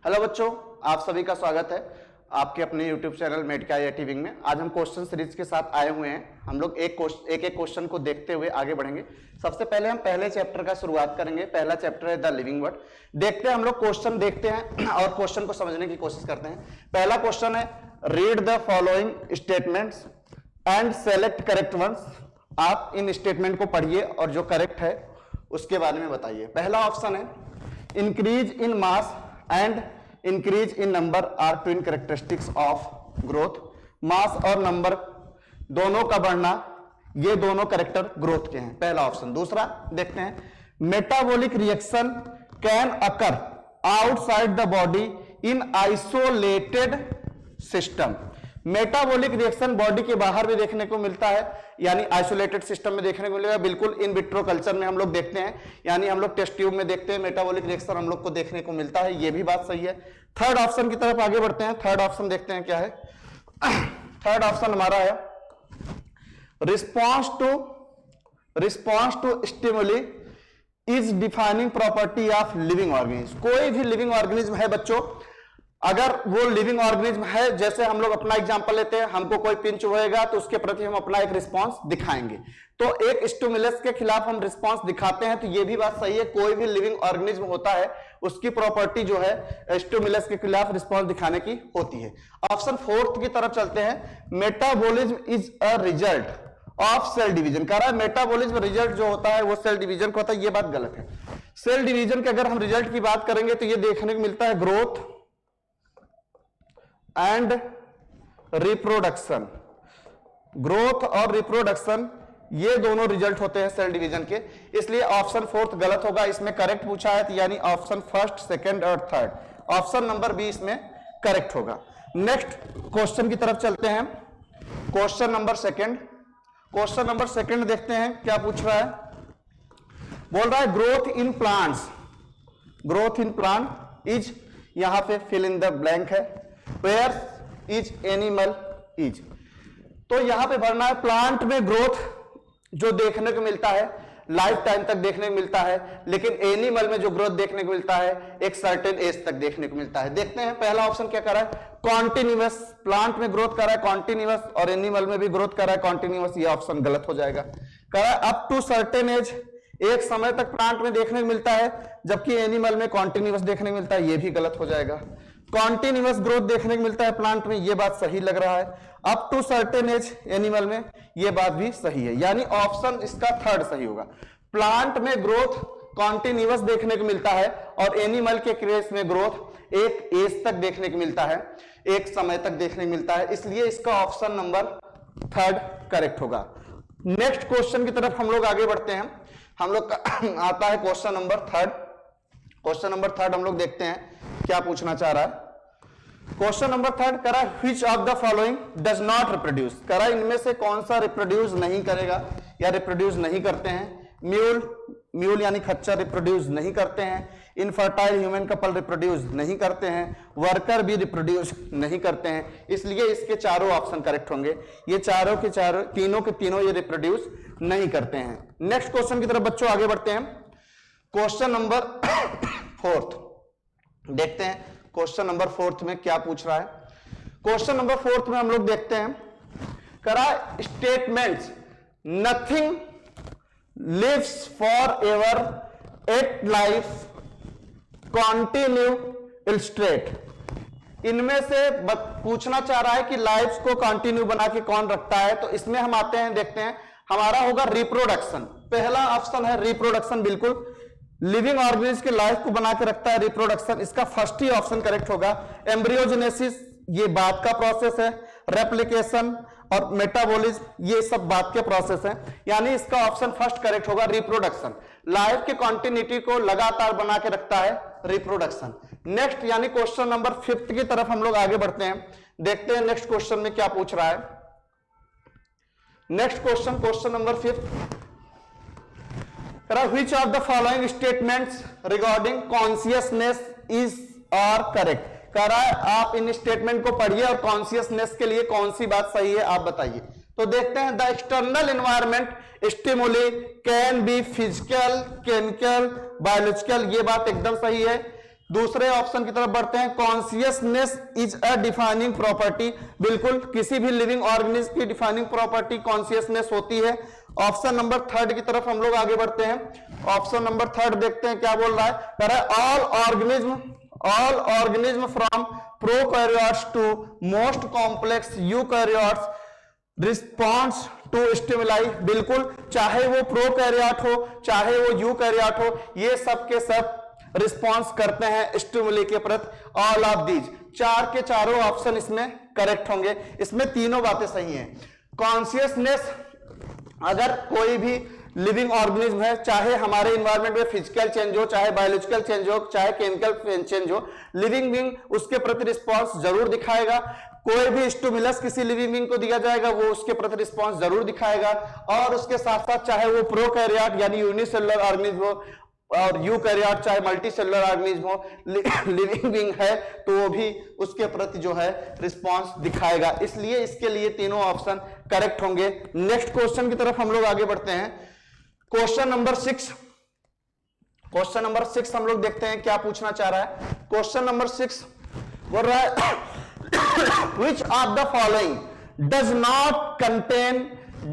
Hello बच्चों, आप सभी का स्वागत है आपके अपने YouTube channel Medica IIT wing में। आज हम क्वेश्चन सीरीज के साथ आए हुए हैं। हम लोग एक क्वेश्चन को देखते हुए आगे बढ़ेंगे। सबसे पहले हम पहले चैप्टर का शुरुआत करेंगे। पहला चैप्टर है द लिविंग वर्ड। देखते हैं, हम लोग क्वेश्चन देखते हैं और क्वेश्चन को समझने की कोशिश करते हैं। पहला क्वेश्चन है, read the following statements and select correct ones. आप इन स्टेटमेंट को पढ़िए और जो करेक्ट है उसके बारे में बताइए। पहला ऑप्शन है, increase in mass and increase in number are twin characteristics of growth. Mass और नंबर दोनों का बढ़ना, ये दोनों कैरेक्टर ग्रोथ के हैं। पहला ऑप्शन। दूसरा देखते हैं, metabolic reaction can occur outside the body in isolated system. Metabolic reaction body के बाहर भी देखने को मिलता है, यानी आइसोलेटेड सिस्टम में देखने को मिलेगा। बिल्कुल इन विट्रो कल्चर में हम लोग देखते हैं, यानी हम लोग टेस्ट ट्यूब में देखते हैं मेटाबॉलिक रिएक्शन हम लोग को देखने को मिलता है। ये भी बात सही है। थर्ड ऑप्शन की तरफ आगे बढ़ते हैं। थर्ड ऑप्शन देखते हैं क्या है। थर्ड ऑप्शन हमारा है, response to stimuli is defining property of living organism. कोई भी लिविंग ऑर्गेनिज्म है बच्चों, अगर वो लिविंग ऑर्गेनिज्म है, जैसे हम लोग अपना एग्जांपल लेते हैं, हमको कोई पिंच होएगा तो उसके प्रति हम अपना एक रिस्पांस दिखाएंगे। तो एक स्टिमुलस के खिलाफ हम रिस्पांस दिखाते हैं, तो ये भी बात सही है। कोई भी लिविंग ऑर्गेनिज्म होता है उसकी प्रॉपर्टी जो है स्टिमुलस के खिलाफ रिस्पांस दिखाने की होती है। ऑप्शन फोर्थ की तरफ चलते हैं, metabolism is a result of cell division. कह रहा है मेटाबॉलिज्म रिजल्ट जो होता है वो सेल डिवीजन का होता है। ये बात गलत है। सेल डिवीजन के अगर हम रिजल्ट की बात करेंगे तो ये देखने को मिलता है ग्रोथ एंड रिप्रोडक्शन। ग्रोथ और रिप्रोडक्शन ये दोनों रिजल्ट होते हैं सेल डिवीजन के, इसलिए ऑप्शन फोर्थ गलत होगा। इसमें करेक्ट पूछा है तो यानी ऑप्शन फर्स्ट, सेकंड और थर्ड, ऑप्शन नंबर बी इसमें करेक्ट होगा। नेक्स्ट क्वेश्चन की तरफ चलते हैं। Question number second. Question number second देखते हैं क्या पूछ रहा है। बोल रहा है growth in plants, growth in plant is, यहां पे फिल इन द ब्लैंक है, वेयर इज एनिमल इज। तो यहां पे भरना है, प्लांट में ग्रोथ जो देखने को मिलता है लाइफ टाइम तक देखने को मिलता है, लेकिन एनिमल में जो ग्रोथ देखने को मिलता है एक सर्टेन एज तक देखने को मिलता है। देखते हैं पहला ऑप्शन क्या कर रहा है, कॉन्टिन्यूअस। प्लांट में ग्रोथ कर रहा है कॉन्टिन्यूअस और एनिमल में भी ग्रोथ कर रहा है कॉन्टिन्यूअस। ये ऑप्शन गलत हो जाएगा। कह रहा है अप टू सर्टेन एज, एक समय तक प्लांट में देखने को मिलता है जबकि एनिमल में कॉन्टिन्यूअस देखने को मिलता है। ये भी गलत हो जाएगा। कॉन्टिन्यूअस ग्रोथ देखने को मिलता है प्लांट में, ये बात सही लग रहा है। Up to certain age animal में, ये बात भी सही है, यानी ऑप्शन इसका थर्ड सही होगा। प्लांट में ग्रोथ कॉन्टिन्यूअस देखने को मिलता है और एनिमल के केस में ग्रोथ एक एज तक देखने को मिलता है, एक समय तक देखने को मिलता है, इसलिए इसका ऑप्शन नंबर थर्ड करेक्ट होगा। नेक्स्ट क्वेश्चन की तरफ हम लोग आगे बढ़ते हैं। हम लोग आता है question number third. Question number third हम लोग देखते हैं क्या पूछना चाह रहा है। क्वेश्चन नंबर थर्ड करा, which of the following does not reproduce. करा इनमें से कौन सा रिप्रोड्यूस नहीं करेगा या रिप्रोड्यूस नहीं करते हैं। म्यूल यानी खच्चर रिप्रोड्यूस नहीं करते हैं, इनफर्टाइल ह्यूमन कपल रिप्रोड्यूस नहीं करते हैं, वर्कर भी रिप्रोड्यूस नहीं करते हैं, इसलिए इसके चारों ऑप्शन करेक्ट होंगे। ये चारों के चारों, तीनों के तीनों ये रिप्रोड्यूस नहीं करते हैं। नेक्स्ट क्वेश्चन की तरफ बच्चों आगे बढ़ते हैं। क्वेश्चन नंबर फोर्थ देखते हैं। क्वेश्चन नंबर फोर्थ में क्या पूछ रहा है। क्वेश्चन नंबर फोर्थ में हम लोग देखते हैं, करा statements nothing lives forever, at life, continue, illustrate. इनमें से पूछना चाह रहा है कि लाइफ को कंटिन्यू बना के कौन रखता है। तो इसमें हम आते हैं, देखते हैं, हमारा होगा रिप्रोडक्शन। पहला ऑप्शन है रिप्रोडक्शन, बिल्कुल लिविंग ऑर्गेनिज्म की लाइफ को बना के रखता है रिप्रोडक्शन, इसका फर्स्ट ही ऑप्शन करेक्ट होगा। एम्ब्रियोजेनेसिस ये बाद का प्रोसेस है, रेप्लिकेशन और मेटाबॉलिज्म ये सब बाद के प्रोसेस हैं, यानी इसका ऑप्शन फर्स्ट करेक्ट होगा रिप्रोडक्शन। लाइफ की कंटिन्यूटी को लगातार बना के रखता है रिप्रोडक्शन। नेक्स्ट यानी क्वेश्चन नंबर फिफ्थ की तरफ हम लोग आगे बढ़ते हैं। देखते हैं नेक्स्ट क्वेश्चन में क्या पूछ रहा है। Next question, question number fifth, which of the following statements regarding consciousness is are correct। कह रहा है आप इन स्टेटमेंट को पढ़िए और कॉन्शियसनेस के लिए कौन सी बात सही है आप बताइए। तो देखते हैं, the external environment stimuli can be physical, chemical, biological. ये बात एकदम सही है। दूसरे ऑप्शन की तरफ बढ़ते हैं, consciousness is a defining property. बिल्कुल, किसी भी लिविंग ऑर्गेनिज्म की डिफाइनिंग प्रॉपर्टी कॉन्शियसनेस होती है। ऑप्शन नंबर थर्ड की तरफ हम लोग आगे बढ़ते हैं। ऑप्शन नंबर थर्ड देखते हैं क्या बोल रहा है, कह रहा है all organism from prokaryotes to most complex eukaryotes response to stimuli. बिल्कुल, चाहे वो प्रोकैरियोट हो चाहे वो यूकैरियोट हो, ये सब के सब रिस्पॉन्स करते हैं स्टिमुली के प्रति। ऑल ऑफ दीज, चार के चारों ऑप्शन इसमें करेक्ट होंगे। इसमें तीनों बातें सही हैं। कॉन्शियसनेस, अगर कोई भी लिविंग ऑर्गेनिज्म है, चाहे हमारे इन्वायरमेंट में फिजिकल चेंज हो, चाहे बायोलॉजिकल चेंज हो, चाहे केमिकल चेंज हो, लिविंग बीइंग उसके प्रति रिस्पॉन्स जरूर दिखाएगा। कोई भी स्टिमुलस किसी लिविंग बीइंग को दिया जाएगा, वो उसके प्रति रिस्पॉन्स जरूर दिखाएगा। और उसके साथ साथ चाहे वो प्रोकैरियोट यानी यूनिसेलुलर ऑर्गेनिज्म हो और यूकैरियोट चाहे मल्टीसेलुलर ऑर्गेनिज्म हो, लिविंग बीइंग है तो वो भी उसके प्रति जो है रिस्पांस दिखाएगा। इसलिए इसके लिए तीनों ऑप्शन करेक्ट होंगे। नेक्स्ट क्वेश्चन की तरफ हम लोग आगे बढ़ते हैं। क्वेश्चन नंबर 6, क्वेश्चन नंबर 6 हम लोग देखते हैं क्या पूछना चाह रहा है। क्वेश्चन नंबर 6 बोल रहा है which of the following does not contain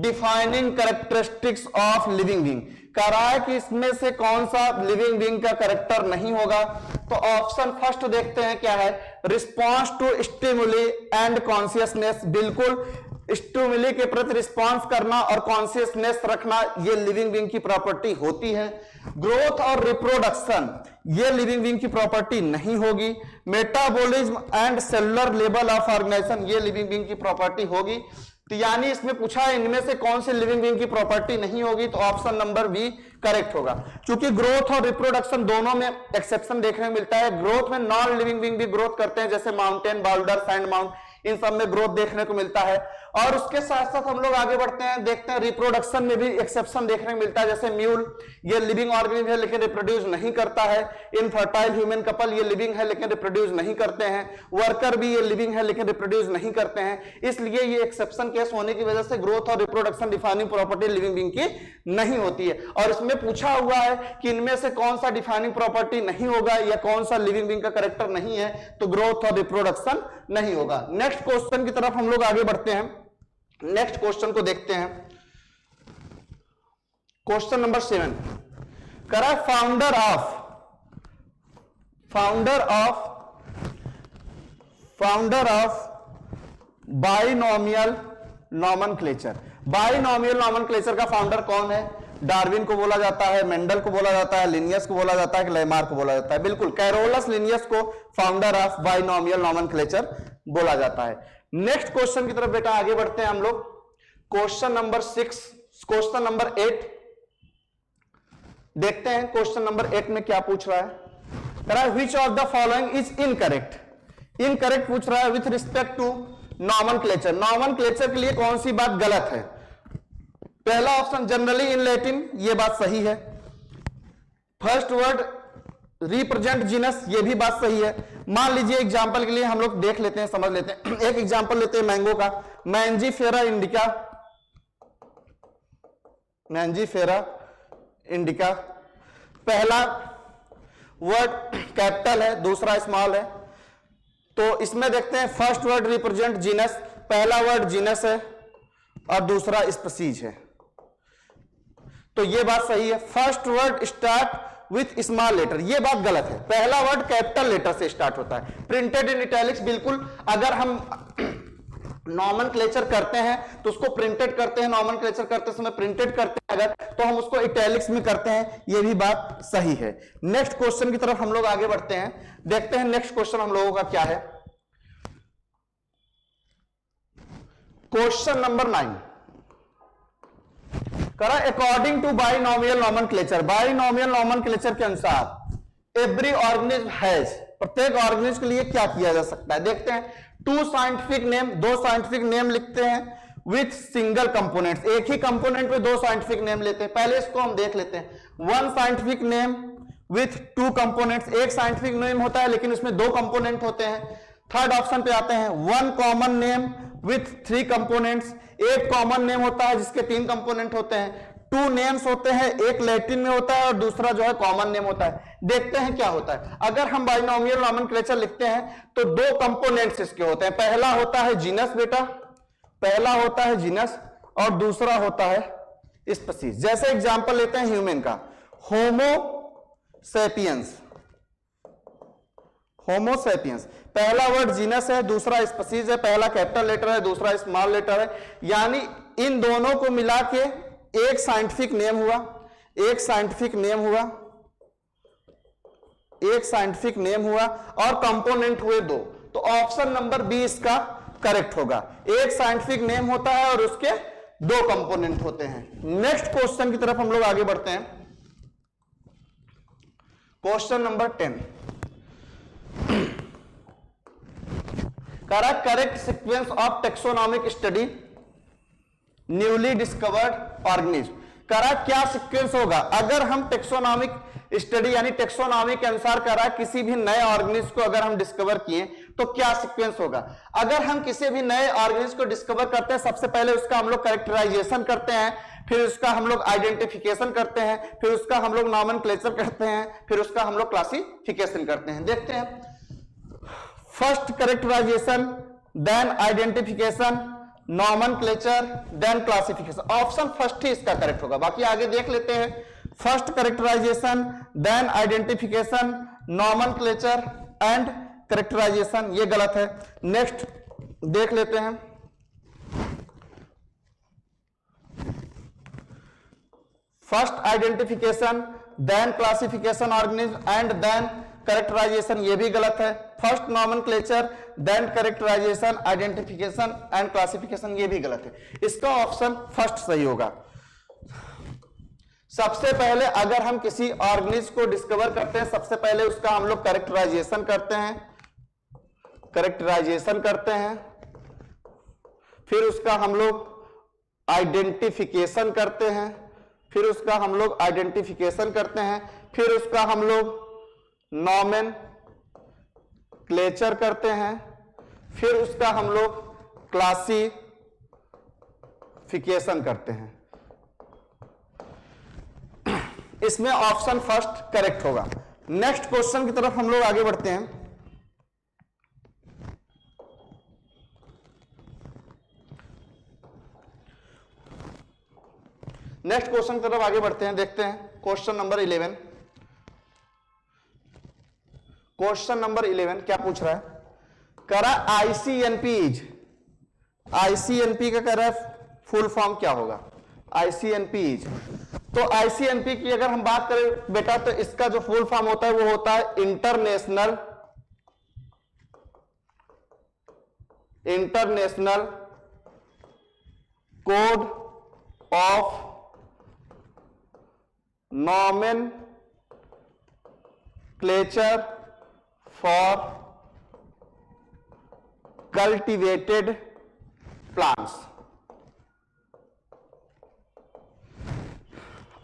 defining characteristics of living being। कह रहा है कि इसमें से कौन सा लिविंग बीइंग का कैरेक्टर नहीं होगा। तो ऑप्शन फर्स्ट देखते हैं क्या है, response to stimuli and consciousness. बिल्कुल, स्टिमुली के प्रति रिस्पॉन्स करना और कॉन्शियसनेस रखना ये लिविंग बीइंग की प्रॉपर्टी होती है। ग्रोथ और रिप्रोडक्शन ये लिविंग बीइंग की प्रॉपर्टी नहीं होगी। Metabolism and cellular level of organisation ये लिविंग बीइंग की प्रॉपर्टी होगी। तो यानी इसमें पूछा है इनमें से कौन सी लिविंग बीइंग की प्रॉपर्टी नहीं होगी, तो ऑप्शन नंबर बी करेक्ट होगा। क्योंकि ग्रोथ और रिप्रोडक्शन दोनों में एक्सेप्शन देखने को मिलता है। ग्रोथ में नॉन लिविंग बीइंग भी ग्रोथ करते हैं, जैसे माउंटेन, बाउल्डर, सैंड माउंट, इन सब में ग्रोथ देखने को मिलता है। और उसके साथ साथ हम लोग आगे बढ़ते हैं, देखते हैं रिप्रोडक्शन में भी एक्सेप्शन देखने को मिलता है। जैसे म्यूल ये लिविंग ऑर्गेनिज्म है लेकिन रिप्रोड्यूस नहीं करता है। इनफर्टाइल ह्यूमन कपल ये लिविंग है लेकिन रिप्रोड्यूस नहीं करते हैं। वर्कर भी ये लिविंग है लेकिन रिप्रोड्यूस नहीं करते हैं। इसलिए ये एक्सेप्शन केस होने की वजह से ग्रोथ और reproduction defining property living being की नहीं होती है। और इसमें पूछा हुआ है कि इनमें से कौन सा डिफाइनिंग प्रॉपर्टी नहीं होगा या कौन सा लिविंग बीइंग का कैरेक्टर नहीं है, तो ग्रोथ और रिप्रोडक्शन नहीं होगा। नेक्स्ट क्वेश्चन की तरफ हम लोग आगे बढ़ते हैं। नेक्स्ट क्वेश्चन को देखते हैं। क्वेश्चन नंबर 7 करा founder of binomial nomenclature. Binomial nomenclature का फाउंडर कौन है? डार्विन को बोला जाता है, मेंडल को बोला जाता है, लिनियस को बोला जाता है कि लेमार्क को बोला जाता है? बिल्कुल, कैरोलस लिनियस को फाउंडर ऑफ बाइनोमियल नॉमेनक्लेचर बोला जाता है। नेक्स्ट क्वेश्चन की तरफ बेटा आगे बढ़ते हैं हम लोग। क्वेश्चन नंबर 6, क्वेश्चन नंबर 8 देखते हैं। क्वेश्चन नंबर 8 में क्या पूछ रहा है, which of the following is incorrect. Incorrect पूछ रहा है with respect to nomenclature. Nomenclature के लिए कौन सी बात गलत है? पहला ऑप्शन जनरली इन लैटिन, ये बात सही है। फर्स्ट वर्ड रिप्रेजेंट जीनस, ये भी बात सही है। मान लीजिए एग्जांपल के लिए हम लोग देख लेते हैं, समझ लेते हैं। एक एग्जांपल लेते हैं मैंगो का, मैंजीफेरा इंडिका। मैंजीफेरा इंडिका पहला वर्ड कैपिटल है, दूसरा स्मॉल है। तो इसमें देखते हैं फर्स्ट वर्ड रिप्रेजेंट जीनस, पहला वर्ड जीनस है और दूसरा स्पीसीज है। तो ये बात सही है। First word start with small letter, ये बात गलत है। पहला वर्ड कैपिटल लेटर से स्टार्ट होता है। प्रिंटेड इन इटैलिक्स, बिल्कुल अगर हम नॉमेनक्लेचर करते हैं तो उसको प्रिंटेड करते हैं, नॉमेनक्लेचर करते समय प्रिंटेड करते हैं अगर, तो हम उसको इटैलिक्स में करते हैं, ये भी बात सही है। नेक्स्ट क्वेश्चन की तरफ हम लोग आगे बढ़ते हैं। देखते हैं नेक्स्ट क्वेश्चन हम लोगों का क्या है। क्वेश्चन नंबर 9 करा according to binomial nomenclature. Binomial nomenclature के अनुसार एवरी ऑर्गेनिज्म हैज, प्रत्येक ऑर्गेनिज्म के लिए क्या किया जा सकता है? देखते हैं। टू साइंटिफिक नेम, दो साइंटिफिक नेम लिखते हैं विथ सिंगल कंपोनेंट्स। एक ही कंपोनेंट पे दो साइंटिफिक नेम लेते हैं। पहले इसको हम देख लेते हैं। One scientific name with two components, एक साइंटिफिक नेम होता है लेकिन उसमें दो कंपोनेंट होते हैं। थर्ड ऑप्शन पे आते हैं, one common name with three components, एक कॉमन नेम होता है जिसके तीन कंपोनेंट होते हैं। टू नेम्स होते हैं, एक लैटिन में होता है और दूसरा जो है कॉमन नेम होता है। देखते हैं क्या होता है। अगर हम बाइनोमियल नॉमेनक्लेचर लिखते हैं तो दो कंपोनेंट्स इसके होते हैं, पहला होता है जीनस बेटा, पहला होता है जीनस और दूसरा होता है स्पीशीज। जैसे एग्जांपल लेते हैं ह्यूमन का, होमो सेपियंस, होमो सेपियंस, पहला वर्ड जीनस है, दूसरा स्पीशीज है, पहला कैपिटल लेटर है, दूसरा स्मॉल लेटर है, यानी इन दोनों को मिला के एक साइंटिफिक नेम हुआ, एक साइंटिफिक नेम हुआ, एक साइंटिफिक नेम हुआ और कंपोनेंट हुए दो। तो ऑप्शन नंबर बी इसका करेक्ट होगा। एक साइंटिफिक नेम होता है और उसके दो कंपोनेंट होते हैं। नेक्स्ट क्वेश्चन की तरफ हम लोग आगे बढ़ते हैं। Question number 10, correct sequence of taxonomic study newly discovered organism. क्या सीक्वेंस होगा अगर हम टेक्सोनॉमिक स्टडी यानी टेक्सोनॉमी के अनुसार किसी भी नए ऑर्गेनिज्म को अगर हम डिस्कवर किए तो क्या सीक्वेंस होगा। अगर हम किसी भी नए ऑर्गेनिज्म को डिस्कवर करते हैं, सबसे पहले उसका हम लोग कैरेक्टराइजेशन करते हैं, फिर उसका हम लोग आइडेंटिफिकेशन करते हैं, फिर उसका हम लोग नॉमेनक्लेचर करते हैं, फिर उसका हम लोग क्लासिफिकेशन करते हैं। देखते हैं, first characterization, then identification, nomenclature, then classification. Option first ही इसका करेक्ट होगा, बाकी आगे देख लेते हैं। First characterization, then identification, nomenclature and characterization, ये गलत है। नेक्स्ट देख लेते हैं, first identification, then classification organism and then characterization, ये भी गलत है। First nomenclature, then characterization, identification and classification, ये भी गलत है। इसका ऑप्शन फर्स्ट सही होगा। सबसे पहले अगर हम किसी ऑर्गेनिज्म को डिस्कवर करते हैं, सबसे पहले उसका हम लोग कैरेक्टराइजेशन करते हैं, कैरेक्टराइजेशन करते हैं, फिर उसका हम लोग आइडेंटिफिकेशन करते हैं, फिर उसका हम लोग आइडेंटिफिकेशन करते हैं, फिर उसका हम लोग नॉमेनक्लेचर करते हैं, फिर उसका हम लोग क्लासिफिकेशन करते हैं। इसमें ऑप्शन फर्स्ट करेक्ट होगा। नेक्स्ट क्वेश्चन की तरफ हम लोग आगे बढ़ते हैं। नेक्स्ट क्वेश्चन की तरफ आगे बढ़ते हैं, देखते हैं क्वेश्चन नंबर 11। क्वेश्चन नंबर 11 क्या पूछ रहा है, आईसीएनपी का कह रहा है फुल फॉर्म क्या होगा। आईसीएनपी तो आईसीएनपी की अगर हम बात करें बेटा, तो इसका जो फुल फॉर्म होता है वो होता है international code of nomenclature for cultivated plants.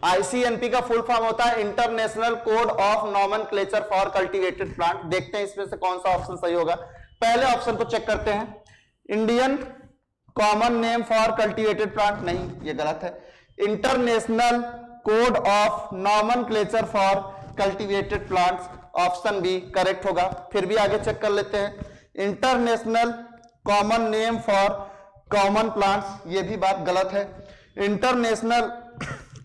ICNP का फुल फॉर्म होता है international code of nomenclature for cultivated plant. देखते हैं इसमें से कौन सा ऑप्शन सही होगा। पहले ऑप्शन को चेक करते हैं, Indian common name for cultivated plant, नहीं ये गलत है। International code of nomenclature for cultivated plants, option B correct होगा। फिर भी आगे चेक कर लेते हैं, international common name for common plants, ये भी बात गलत है। International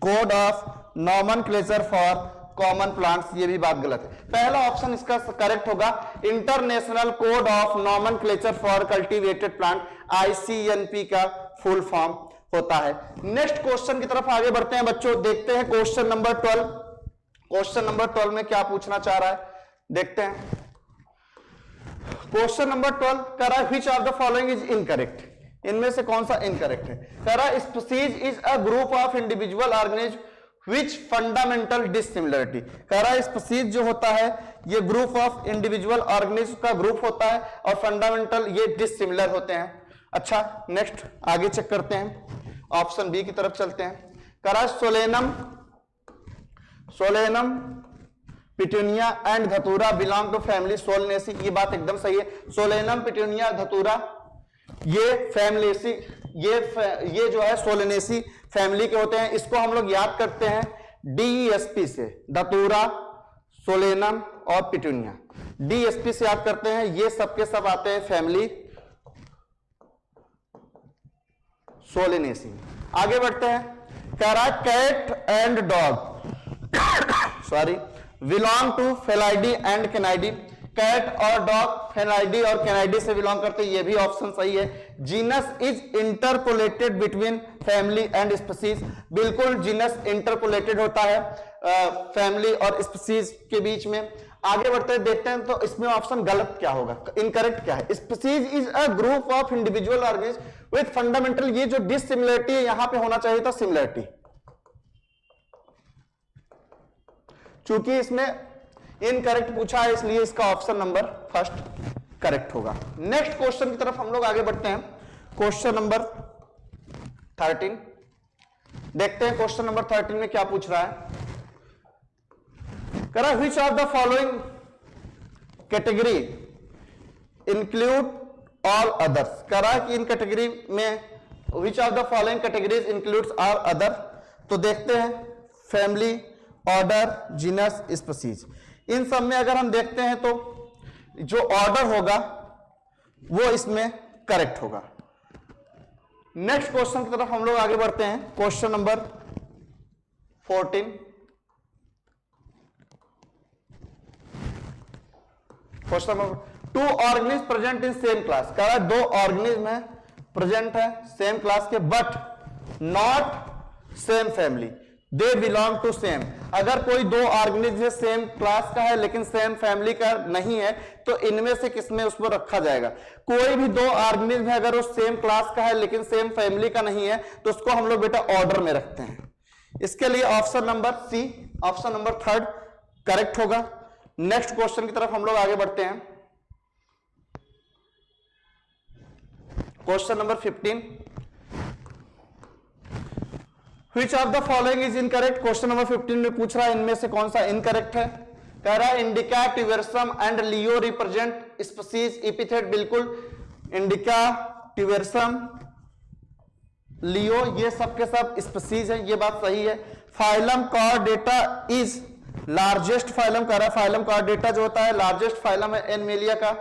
code of nomenclature for common plants, ये भी बात गलत है। पहला ऑप्शन इसका करेक्ट होगा, international code of nomenclature for cultivated plant, ICNP का फुल फॉर्म होता है। नेक्स्ट क्वेश्चन की तरफ आगे बढ़ते हैं बच्चों, देखते हैं क्वेश्चन नंबर 12। क्वेश्चन नंबर 12 में क्या पूछना चाह रहा है, देखते हैं। क्वेश्चन नंबर 12 कह रहा है which of the following is incorrect, इनमें से कौन सा इनकरेक्ट है। कह रहा है species is a group of individual organism which fundamental dissimilarity. कह रहा है स्पीशीज जो होता है ये ग्रुप ऑफ इंडिविजुअल ऑर्गेनिज्म का ग्रुप होता है और फंडामेंटल ये डिसिमिलर होते हैं। अच्छा नेक्स्ट आगे चेक करते हैं, ऑप्शन बी की तरफ चलते हैं। कह रहा है सोलेनम पिटूनिया एंड धतूरा बिलोंग टू फैमिली सोलनेसी, ये बात एकदम सही है। सोलेनम पिटूनिया धतूरा ये फैमिलेसी ये जो है सोलेनेसी फैमिली के होते हैं। इसको हम लोग याद करते हैं DESP से, दतूरा, सोलेनम और पिटूनिया। DSP से याद करते हैं, ये सबके सब आते हैं फैमिली सोलेनेसी। आगे बढ़ते हैं, कह रहा है cat and dog sorry belong to Felidae and Canidae. Cat और डॉग फेलाइडी और कैनाइडी से बिलोंग करते हैं, ये भी ऑप्शन सही है। Genus is interpolated between family and species, बिल्कुल जीनस इंटरपोलेटेड होता है फैमिली और स्पीसीज के बीच में। आगे बढ़ते हैं, देखते हैं तो इसमें ऑप्शन गलत क्या होगा, इनकरेक्ट क्या है। Species is a group of individual organism with fundamental, ये जो डिसिमिलरिटी है यहां पे होना चाहिए था सिमिलरिटी, चूंकि इसमें इनकरेक्ट पूछा है इसलिए इसका ऑप्शन नंबर फर्स्ट करेक्ट होगा। नेक्स्ट क्वेश्चन की तरफ हम लोग आगे बढ़ते हैं, क्वेश्चन नंबर 13 देखते हैं। क्वेश्चन नंबर 13 में क्या पूछ रहा है, कह रहा है which of the following category include all others. कह रहा है कि इन कैटेगरी में which of the following categories includes all other. तो देखते हैं फैमिली, ऑर्डर, जीनस, स्पीसीज। इन सब में अगर हम देखते हैं तो जो ऑर्डर होगा वो इसमें करेक्ट होगा। नेक्स्ट क्वेश्चन की तरफ हम लोग आगे बढ़ते हैं, question number 14। Question number, two organism present in same class. कह रहा है दो ऑर्गेनिज्म है प्रेजेंट है सेम क्लास के, but not same family, they belong to same. अगर कोई दो ऑर्गेनिज्म सेम क्लास का है लेकिन सेम फैमिली का नहीं है तो इनमें से किसमें उसको रखा जाएगा। कोई भी दो ऑर्गेनिज्म है अगर वो सेम क्लास का है लेकिन सेम फैमिली का नहीं है तो उसको हम लोग बेटा ऑर्डर में रखते हैं। इसके लिए option number C, option number 3 correct होगा। नेक्स्ट क्वेश्चन की तरफ हम लोग आगे बढ़ते हैं, question number 15। Which of the following is incorrect? Question number 15 में पूछ रहा है इनमें से कौन सा इनकरेक्ट है। कह रहा है indica, ट्यूबरसम and Leo represent species epithet. बिल्कुल इंडिका, ट्यूबरसम, लियो ये सब के सब स्पीसीज है, ये बात सही है। Phylum Chordata is largest phylum. कह रहा है फाइलम कॉर्डेटा जो होता है लार्जेस्ट फाइलम है एनिमेलिया का।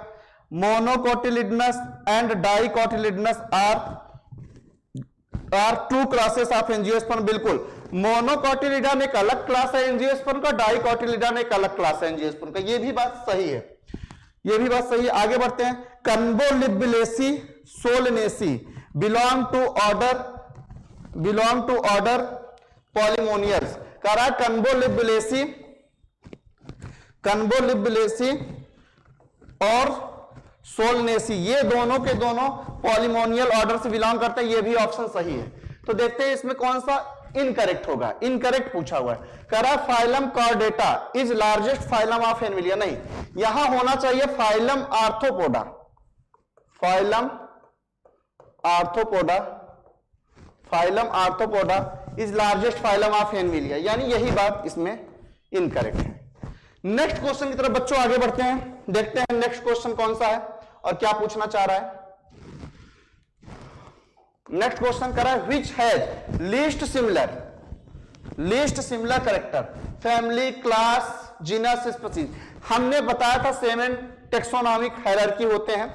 Monocotyledonous and dicotyledonous are two classes of angiosperm. बिल्कुल मोनोकोटिलिडन एक अलग क्लास है एंजियोस्पर्म का, डाइकोटिलिडन एक अलग क्लास है एंजियोस्पर्म का, ये भी बात सही है, ये भी बात सही है। आगे बढ़ते हैं, Convolvulaceae Solanaceae belong to order Polemoniales. कह रहा है कन्वोलिबुलेसी और सोलनेसी ये दोनों के दोनों पॉलीमोनियल ऑर्डर से बिलोंग करते हैं, ये भी ऑप्शन सही है। तो देखते हैं इसमें कौन सा इनकरेक्ट होगा। इनकरेक्ट पूछा हुआ है, कह रहा है phylum Chordata is largest phylum of animalia. नहीं, यहां होना चाहिए phylum arthropoda, phylum arthropoda is largest phylum of animalia, यानी यही बात इसमें इनकरेक्ट है। नेक्स्ट क्वेश्चन की तरफ बच्चों आगे बढ़ते हैं, देखते हैं नेक्स्ट क्वेश्चन कौन सा है और क्या पूछना चाह रहा है। नेक्स्ट क्वेश्चन कर रहा है which has least similar character family, class, genus, species. हमने बताया था 7 टेक्सोनॉमिक हायरार्की होते हैं।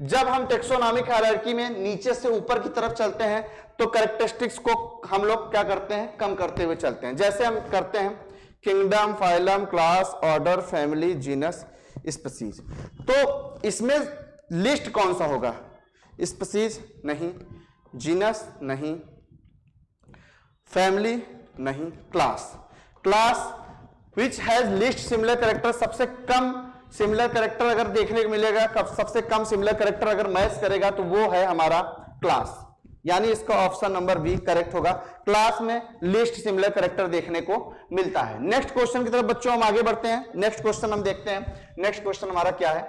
जब हम टेक्सोनॉमिक हायरार्की में नीचे से ऊपर की तरफ चलते हैं तो कैरेक्टरिस्टिक्स को हम लोग क्या करते हैं, कम करते हुए चलते हैं। जैसे हम करते हैं kingdom, phylum, class, order, family, genus, species. तो इसमें लिस्ट कौन सा होगा, स्पीसीज नहीं, जीनस नहीं, फैमिली नहीं, class which has list similar character. सबसे कम सिमिलर कैरेक्टर अगर देखने को मिलेगा, सबसे कम सिमिलर कैरेक्टर अगर मैच करेगा तो वो है हमारा क्लास, यानी इसका ऑप्शन नंबर बी करेक्ट होगा। क्लास में लिस्ट सिमिलर कैरेक्टर देखने को मिलता है। नेक्स्ट क्वेश्चन की तरफ बच्चों हम आगे बढ़ते हैं। नेक्स्ट क्वेश्चन हम देखते हैं, नेक्स्ट क्वेश्चन हमारा क्या है,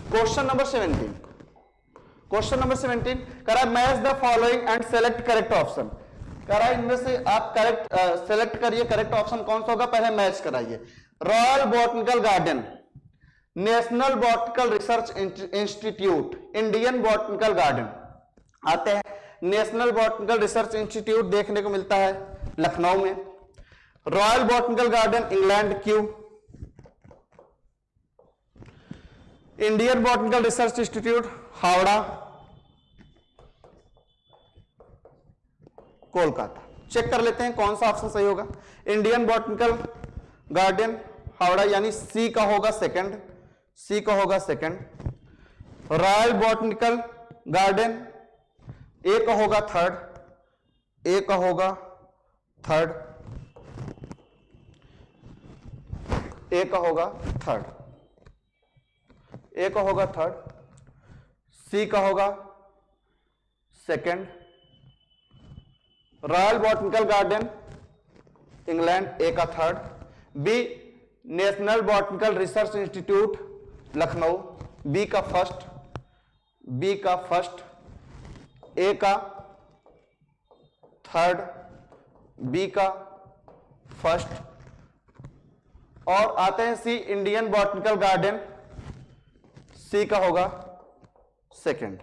क्वेश्चन नंबर 17। क्वेश्चन नंबर 17 कह रहा है match the following and select correct option. कह रहा है इनमें से आप करेक्ट सेलेक्ट करिए, करेक्ट ऑप्शन कौन सा होगा, पहले मैच कराइए। Royal botanical garden national botanical research institute, Indian botanical garden आते हैं। नेशनल बॉटनिकल रिसर्च इंस्टीट्यूट देखने को मिलता है लखनऊ में। रॉयल बॉटनिकल गार्डन इंग्लैंड, क्यों? Indian botanical research institute Howrah, Kolkata. Check कर लेते हैं कौन सा ऑप्शन सही होगा। इंडियन बॉटनिकल गार्डन हावड़ा यानी सी का होगा सेकंड, सी का होगा सेकंड। रॉयल बॉटनिकल गार्डन ए का होगा थर्ड, ए का होगा थर्ड, ए का होगा थर्ड, ए का होगा थर्ड, सी का होगा second. Royal botanical garden England A का third, B national botanical research institute Lucknow B का फर्स्ट, बी का फर्स्ट, ए का थर्ड, बी का फर्स्ट। और आते हैं C Indian botanical garden, C का होगा सेकंड।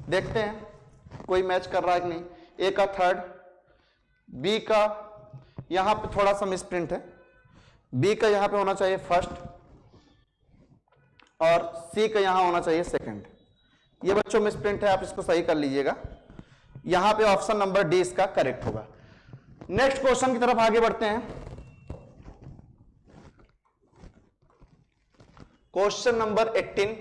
देखते हैं कोई मैच कर रहा है कि नहीं। ए का थर्ड, बी का यहां पे थोड़ा सा मिसप्रिंट है, बी का यहां पे होना चाहिए फर्स्ट और सी का यहां होना चाहिए सेकंड। ये बच्चों मिसप्रिंट है, आप इसको सही कर लीजिएगा। यहां पे ऑप्शन नंबर डी इसका करेक्ट होगा। नेक्स्ट क्वेश्चन की तरफ आगे बढ़ते हैं। Question number 18,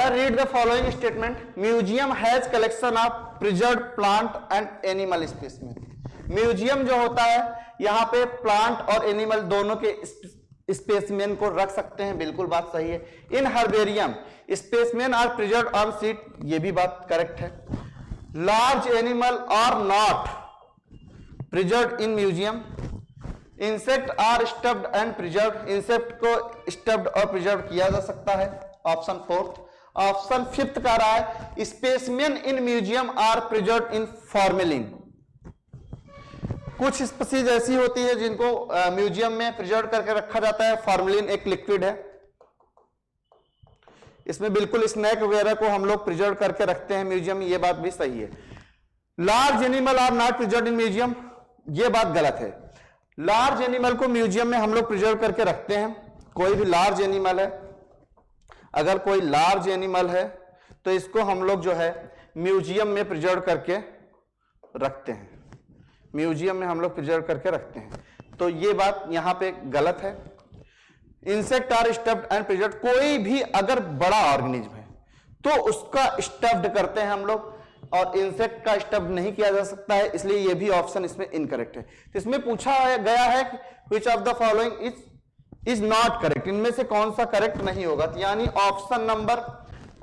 read the following statement, museum has collection of preserved plant and animal specimen. Museum जो होता है यहां पे प्लांट और एनिमल दोनों के स्पेसिमेन को रख सकते हैं, बिल्कुल बात सही है। In herbarium specimen are preserved on sheet, ये भी बात करेक्ट है। Large animal are not preserved in museum. Insect are stuffed and preserved, insect को स्टफ्ड और प्रिजर्व किया जा सकता है, ऑप्शन फोर्थ। ऑप्शन फिफ्थ कह रहा है specimen in museum are preserved in formalin. कुछ स्पीसीज ऐसी होती है जिनको म्यूजियम में प्रिजर्व करके रखा जाता है, फॉर्मेलिन एक लिक्विड है, इसमें बिल्कुल स्नैक वगैरह को हम लोग प्रिजर्व करके रखते हैं म्यूजियम में, ये बात भी सही है। Large animal are not preserved in museum, ये बात गलत है। लार्ज एनिमल को म्यूजियम में हम लोग प्रिजर्व करके रखते हैं। कोई भी लार्ज एनिमल है, अगर कोई लार्ज एनिमल है तो इसको हम लोग जो है म्यूजियम में प्रिजर्व करके रखते हैं, म्यूजियम में हम लोग प्रिजर्व करके रखते हैं, तो ये बात यहां पे गलत है। Insect are stuffed and preserved, कोई भी अगर बड़ा ऑर्गेनिज्म है तो उसका स्टफ्ड करते हैं हम लोग, और इंसेक्ट का स्टफ्ड नहीं किया जा सकता है, इसलिए ये भी ऑप्शन इसमें इनकरेक्ट है। तो इसमें पूछा गया है कि which of the following is not correct, इनमें से कौन सा करेक्ट नहीं होगा, तो यानी ऑप्शन नंबर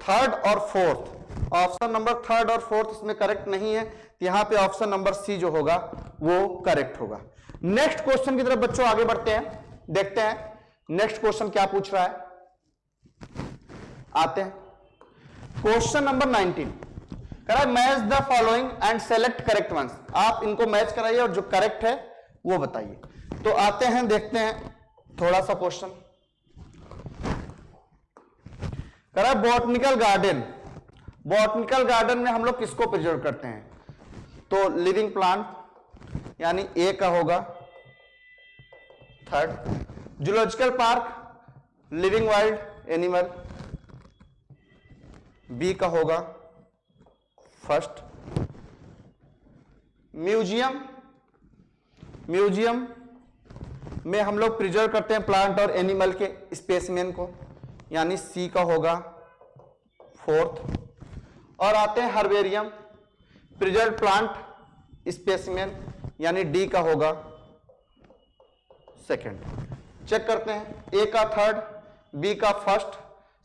थर्ड और फोर्थ, ऑप्शन नंबर थर्ड और फोर्थ इसमें करेक्ट नहीं है, तो यहां पे ऑप्शन नंबर सी जो होगा वो करेक्ट होगा। नेक्स्ट क्वेश्चन की तरफ बच्चों आगे बढ़ते हैं, देखते हैं नेक्स्ट क्वेश्चन क्या पूछ रहा है। आते हैं question number 19, match the following and select correct ones. आप इनको मैच कराइए और जो करेक्ट है वो बताइए। तो आते हैं, देखते हैं थोड़ा सा question. Botanical garden, botanical garden में हम लोग किसको प्रिजर्व करते हैं, तो लिविंग प्लांट यानी ए का होगा third. Zoological park living wild animal, B का होगा फर्स्ट। म्यूजियम, म्यूजियम में हम लोग प्रिजर्व करते हैं प्लांट और एनिमल के स्पेसिमेन को, यानी सी का होगा फोर्थ। और आते हैं हर्बेरियम, प्रिजर्व प्लांट स्पेसिमेन यानी डी का होगा सेकंड। चेक करते हैं, ए का थर्ड, बी का फर्स्ट,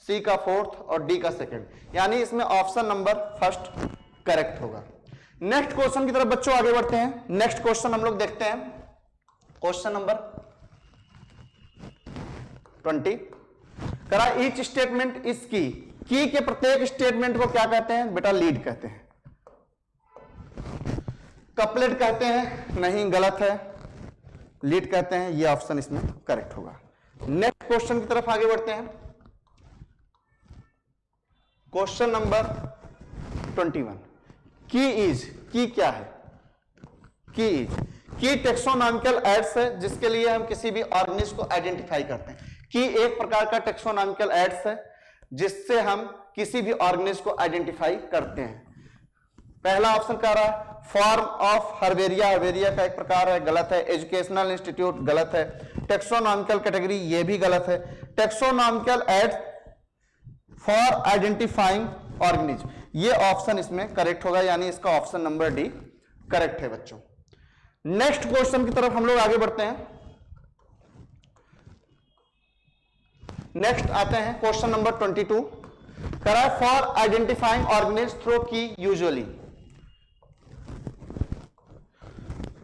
सी का फोर्थ और डी का सेकंड, यानी इसमें ऑप्शन नंबर फर्स्ट करेक्ट होगा। नेक्स्ट क्वेश्चन की तरफ बच्चों आगे बढ़ते हैं। नेक्स्ट क्वेश्चन हम लोग देखते हैं, question number 20, each statement is की के प्रत्येक स्टेटमेंट को क्या कहते हैं बेटा, लीड कहते हैं। कपलेट कहते हैं, नहीं गलत है, लीड कहते हैं, ये ऑप्शन इसमें करेक्ट होगा। नेक्स्ट क्वेश्चन की तरफ आगे बढ़ते हैं। Question number 21। की क्या है? की टेक्सोनॉमिकल एड्स है, जिसके लिए हम किसी भी ऑर्गेनिज्म को आइडेंटिफाई करते हैं। की एक प्रकार का टेक्सोनॉमिकल एड्स है जिससे हम किसी भी ऑर्गेनिज्म को आइडेंटिफाई करते हैं। पहला ऑप्शन कह रहा है फॉर्म ऑफ हर्बेरिया, हर्बेरिया का एक प्रकार है, गलत है। एजुकेशनल इंस्टीट्यूट, गलत है। टेक्सोनॉमिकल कैटेगरी, ये भी गलत है। Taxonomical aids for identifying organism, ये ऑप्शन इसमें करेक्ट होगा, यानी इसका ऑप्शन नंबर डी करेक्ट है बच्चों। नेक्स्ट क्वेश्चन की तरफ हम लोग आगे बढ़ते हैं। नेक्स्ट आते हैं क्वेश्चन नंबर 22। करा है for identifying organism through key usually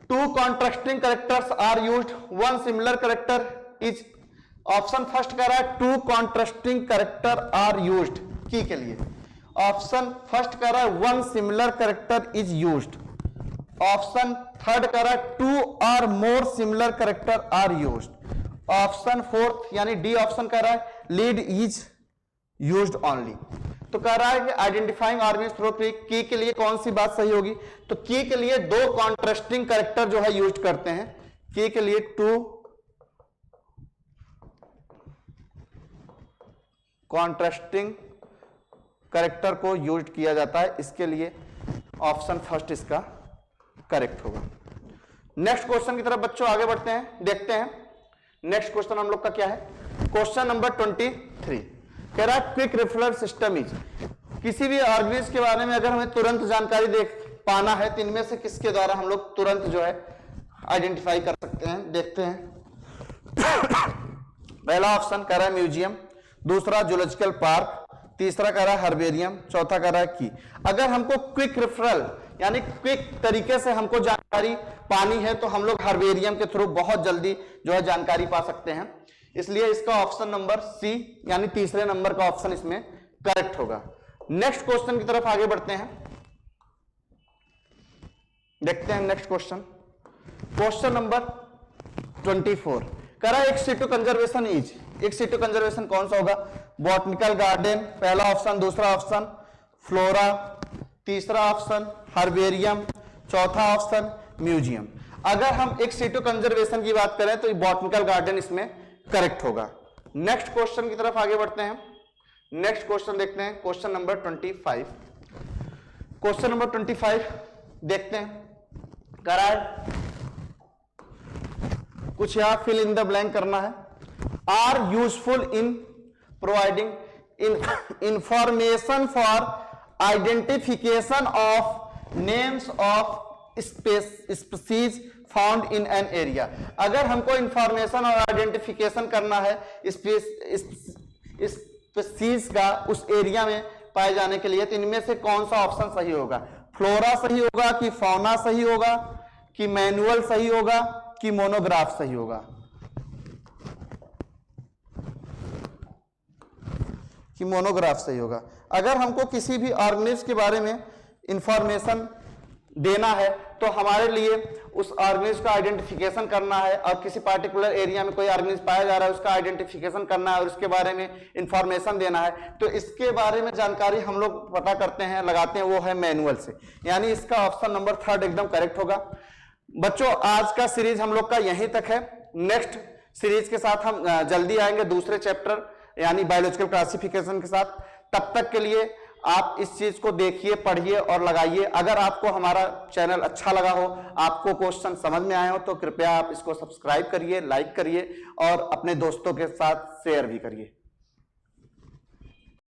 two contrasting characters are used, one similar character is, option first कह रहा है two contrasting character are used की के लिए। ऑप्शन फर्स्ट कह रहा है one similar character is used. Option third कह रहा है टू और more similar character are used. Option fourth यानी डी ऑप्शन कह रहा है लीड इज यूज्ड ओनली। तो कह रहा है कि आइडेंटिफाइंग ऑर्गेनिज्म थ्रू की के लिए कौन सी बात सही होगी? तो की के लिए दो कॉन्ट्रास्टिंग कैरेक्टर जो है यूज करते हैं। की के लिए टू कॉन्ट्रास्टिंग कैरेक्टर को यूज किया जाता है, इसके लिए ऑप्शन फर्स्ट इसका करेक्ट होगा। नेक्स्ट क्वेश्चन की तरफ बच्चों आगे बढ़ते हैं, देखते हैं नेक्स्ट क्वेश्चन हम लोग का क्या है। क्वेश्चन नंबर 23 कह रहा है क्विक रेफरल सिस्टम इज, किसी भी ऑर्गेनिज्म के बारे में अगर हमें तुरंत जानकारी देख पाना है तो इनमें से किसके द्वारा हम लोग तुरंत जो है आइडेंटिफाई कर सकते हैं, देखते हैं। पहला ऑप्शन कह रहा है म्यूजियम, दूसरा जूलॉजिकल पार्क, तीसरा कह रहा है हर्बेरियम, चौथा कह रहा है की। अगर हमको क्विक रेफरल यानी क्विक तरीके से हमको जानकारी पानी है तो हम लोग हर्बेरियम के थ्रू बहुत जल्दी जो है जानकारी पा सकते हैं, इसलिए इसका ऑप्शन नंबर सी यानी तीसरे नंबर का ऑप्शन इसमें करेक्ट होगा। नेक्स्ट क्वेश्चन की तरफ आगे बढ़ते हैं, देखते हैं नेक्स्ट क्वेश्चन। क्वेश्चन नंबर 24 कह रहा है एक सिटू कंजर्वेशन इज, एक सिटू कंजर्वेशन कौन सा होगा? बॉटनिकल गार्डन, पहला ऑप्शन, दूसरा ऑप्शन फ्लोरा, तीसरा ऑप्शन हर्बेरियम, चौथा ऑप्शन म्यूजियम। अगर हम एक सिटू कंजर्वेशन की बात करें तो बॉटनिकल गार्डन इसमें करेक्ट होगा। नेक्स्ट क्वेश्चन की तरफ आगे बढ़ते हैं। नेक्स्ट क्वेश्चन देखते हैं, क्वेश्चन नंबर 25। क्वेश्चन नंबर 25 देखते हैं, करार कुछ यहां फिल इन द ब्लैंक करना है। Are useful in providing information for identification of names of species found in an area. अगर हमको इंफॉर्मेशन और आइडेंटिफिकेशन करना है स्पीसीज का उस एरिया में पाए जाने के लिए, तो इनमें से कौन सा ऑप्शन सही होगा? फ्लोरा सही होगा कि फौना सही होगा कि मैनुअल सही होगा कि मोनोग्राफ सही होगा? कि मोनोग्राफ सही होगा। अगर हमको किसी भी ऑर्गेनिज्म के बारे में इंफॉर्मेशन देना है तो हमारे लिए उस ऑर्गेनिज्म का आइडेंटिफिकेशन करना है, और किसी पार्टिकुलर एरिया में कोई ऑर्गेनिज्म पाया जा रहा है उसका आइडेंटिफिकेशन करना है और उसके बारे में इंफॉर्मेशन देना है, तो इसके बारे में जानकारी हम लोग पता करते हैं, लगाते हैं, वो है मैनुअल से। यानी इसका ऑप्शन नंबर थर्ड एकदम करेक्ट होगा। बच्चों आज का सीरीज हम लोग का यहीं तक है। नेक्स्ट सीरीज के साथ हम जल्दी आएंगे दूसरे चैप्टर यानी बायोलॉजिकल क्लासिफिकेशन के साथ। तब तक के लिए आप इस चीज को देखिए, पढ़िए और लगाइए। अगर आपको हमारा चैनल अच्छा लगा हो, आपको क्वेश्चन समझ में आए हो, तो कृपया आप इसको सब्सक्राइब करिए, लाइक करिए और अपने दोस्तों के साथ शेयर भी करिए।